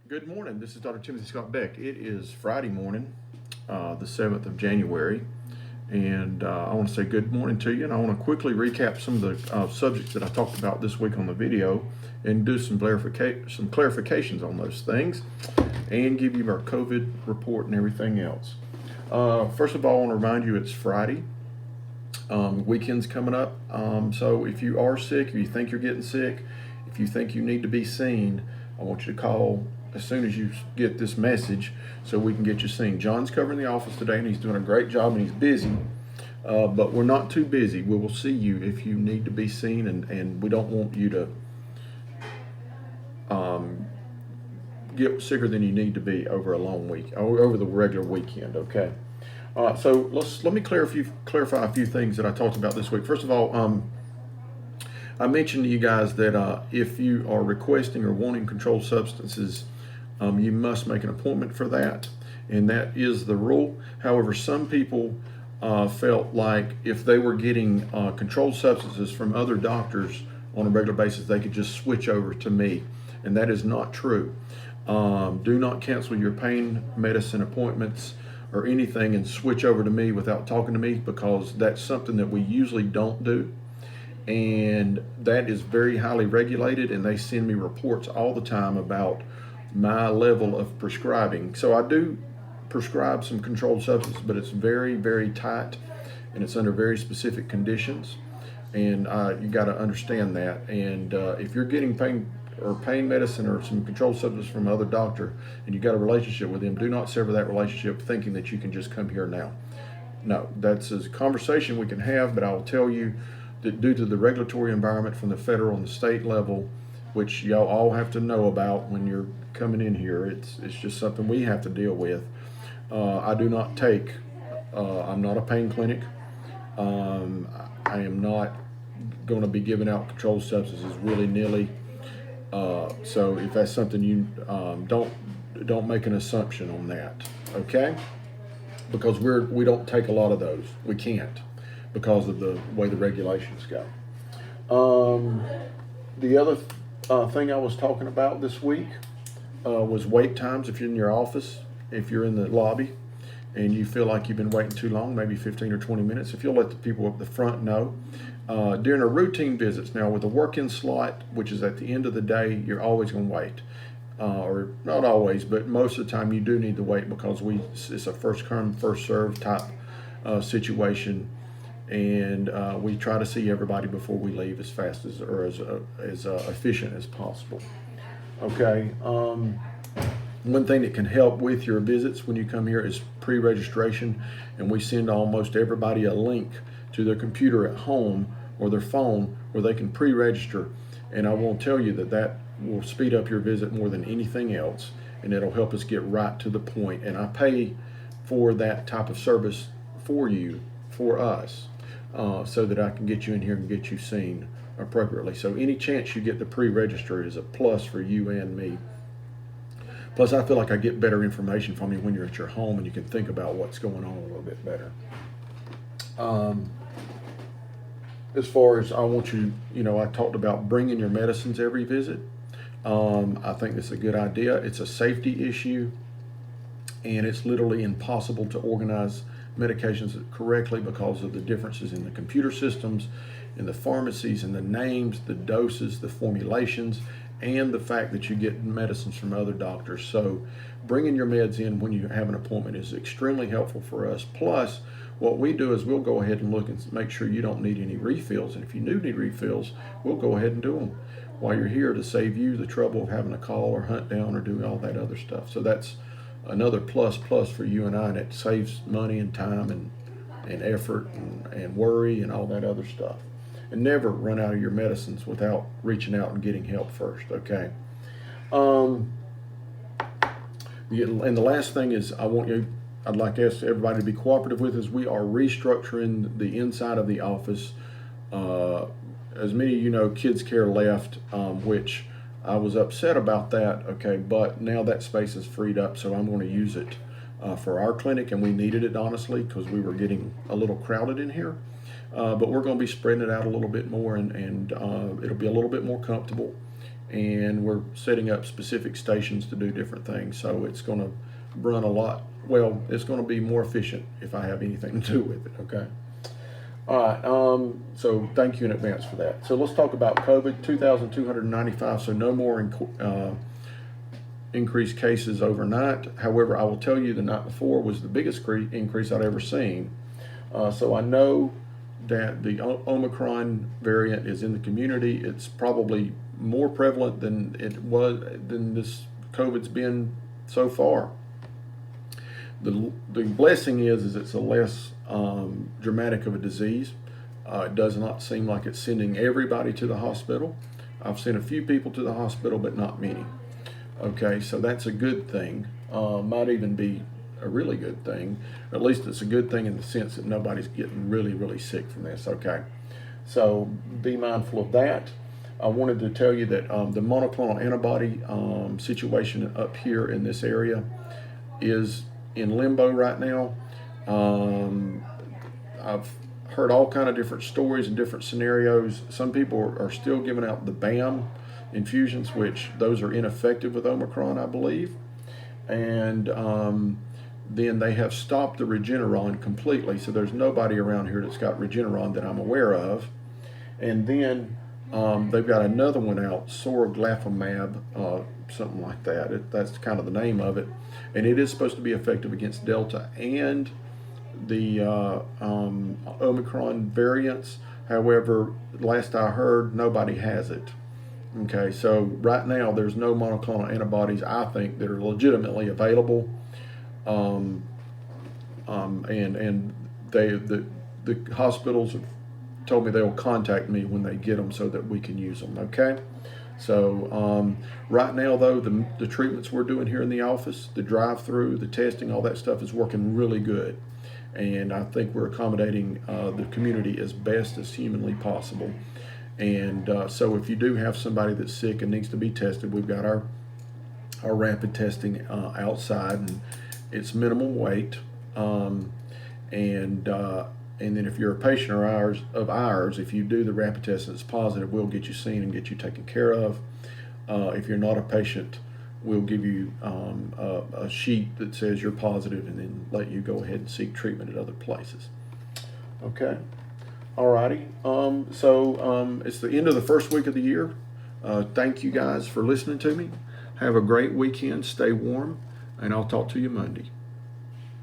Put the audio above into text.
Good morning. This is Dr. Timothy Scott Beck. It is Friday morning, the 7th of January, and I want to say good morning to you. And I want to quickly recap some of the subjects that I talked about this week on the video and do some clarifications on those things and give you our COVID report and everything else. First of all, I want to remind you it's Friday. Weekend's coming up. So if you are sick or you think you're getting sick, if you think you need to be seen, I want you to call as soon as you get this message so we can get you seen. John's covering the office today and he's doing a great job and he's busy, but we're not too busy. We will see you if you need to be seen, and we don't want you to get sicker than you need to be over a long week, or over the regular weekend, okay? So let me clarify a few things that I talked about this week. First of all, I mentioned to you guys that if you are requesting or wanting controlled substances, you must make an appointment for that, and that is the rule. However, some people felt like if they were getting controlled substances from other doctors on a regular basis, they could just switch over to me, and that is not true. Do not cancel your pain medicine appointments or anything and switch over to me without talking to me, because that's something that we usually don't do. And that is very highly regulated, and they send me reports all the time about my level of prescribing. So I do prescribe some controlled substances, but it's very, very tight, and it's under very specific conditions, and you got to understand that. And if you're getting pain medicine or some controlled substance from another doctor and you got a relationship with them, do not sever that relationship thinking that you can just come here now. No, that's a conversation we can have, but I'll tell you that due to the regulatory environment from the federal and the state level, which y'all all have to know about when you're coming in here, it's just something we have to deal with. I do not take, I'm not a pain clinic. I am not going to be giving out controlled substances willy-nilly. So if that's something you don't make an assumption on that, okay? Because we don't take a lot of those. We can't, because of the way the regulations go. The other thing I was talking about this week was wait times. If you're in your office, if you're in the lobby and you feel like you've been waiting too long, maybe 15 or 20 minutes, if you'll let the people up the front know. During our routine visits, now with the work-in slot, which is at the end of the day, you're always going to wait. Or not always, but most of the time you do need to wait, because it's a first come, first served type situation. And we try to see everybody before we leave as fast as, or as efficient as possible. Okay. One thing that can help with your visits when you come here is pre-registration, and we send almost everybody a link to their computer at home or their phone where they can pre-register. And I will tell you that will speed up your visit more than anything else, and it'll help us get right to the point. And I pay for that type of service for you, for us, so that I can get you in here and get you seen appropriately. So any chance you get to pre-register is a plus for you and me. Plus, I feel like I get better information from you when you're at your home and you can think about what's going on a little bit better. As far as I want you, I talked about bringing your medicines every visit. I think it's a good idea. It's a safety issue, and it's literally impossible to organize medications correctly because of the differences in the computer systems, in the pharmacies, and the names, the doses, the formulations, and the fact that you get medicines from other doctors. So bringing your meds in when you have an appointment is extremely helpful for us. Plus, what we do is we'll go ahead and look and make sure you don't need any refills. And if you do need refills, we'll go ahead and do them while you're here to save you the trouble of having to call or hunt down or do all that other stuff. So that's another plus for you and I, and it saves money and time and effort and worry and all that other stuff. And never run out of your medicines without reaching out and getting help first, okay? And the last thing is I'd like to ask everybody to be cooperative with us. We are restructuring the inside of the office. As many of you know, Kids Care left, which I was upset about that, okay, but now that space is freed up, so I'm going to use it for our clinic, and we needed it, honestly, because we were getting a little crowded in here. But we're going to be spreading it out a little bit more, and it'll be a little bit more comfortable. and we're setting up specific stations to do different things. So it's going to run a lot. Well, it's going to be more efficient if I have anything to do with it. Okay. All right. So thank you in advance for that. So let's talk about COVID. 2,295. So no more increased cases overnight. However, I will tell you the night before was the biggest increase I'd ever seen. So I know that the Omicron variant is in the community. It's probably more prevalent than this COVID's been so far. The blessing is it's a less dramatic of a disease. It does not seem like it's sending everybody to the hospital. I've sent a few people to the hospital, but not many. Okay, so that's a good thing. Might even be a really good thing. At least it's a good thing in the sense that nobody's getting really, really sick from this. Okay, so be mindful of that. I wanted to tell you that the monoclonal antibody situation up here in this area is in limbo right now. I've heard all kind of different stories and different scenarios. Some people are still giving out the BAM infusions, which those are ineffective with Omicron, I believe. And then they have stopped the Regeneron completely. So there's nobody around here that's got Regeneron that I'm aware of. And then they've got another one out, Soroglafimab, something like that. That's kind of the name of it. And it is supposed to be effective against Delta and the Omicron variants. However, last I heard, nobody has it. Okay, so right now there's no monoclonal antibodies, I think, that are legitimately available. And the hospitals have told me they'll contact me when they get them so that we can use them. Okay, so right now though, the treatments we're doing here in the office, the drive-through, the testing, all that stuff is working really good, and I think we're accommodating the community as best as humanly possible. And so if you do have somebody that's sick and needs to be tested, we've got our rapid testing outside, and it's minimum weight. And then if you're a patient of ours, if you do the rapid test and it's positive, we'll get you seen and get you taken care of. If you're not a patient, we'll give you a sheet that says you're positive, and then let you go ahead and seek treatment at other places. Okay. Alrighty. So it's the end of the first week of the year. Thank you guys for listening to me. Have a great weekend. Stay warm, and I'll talk to you Monday.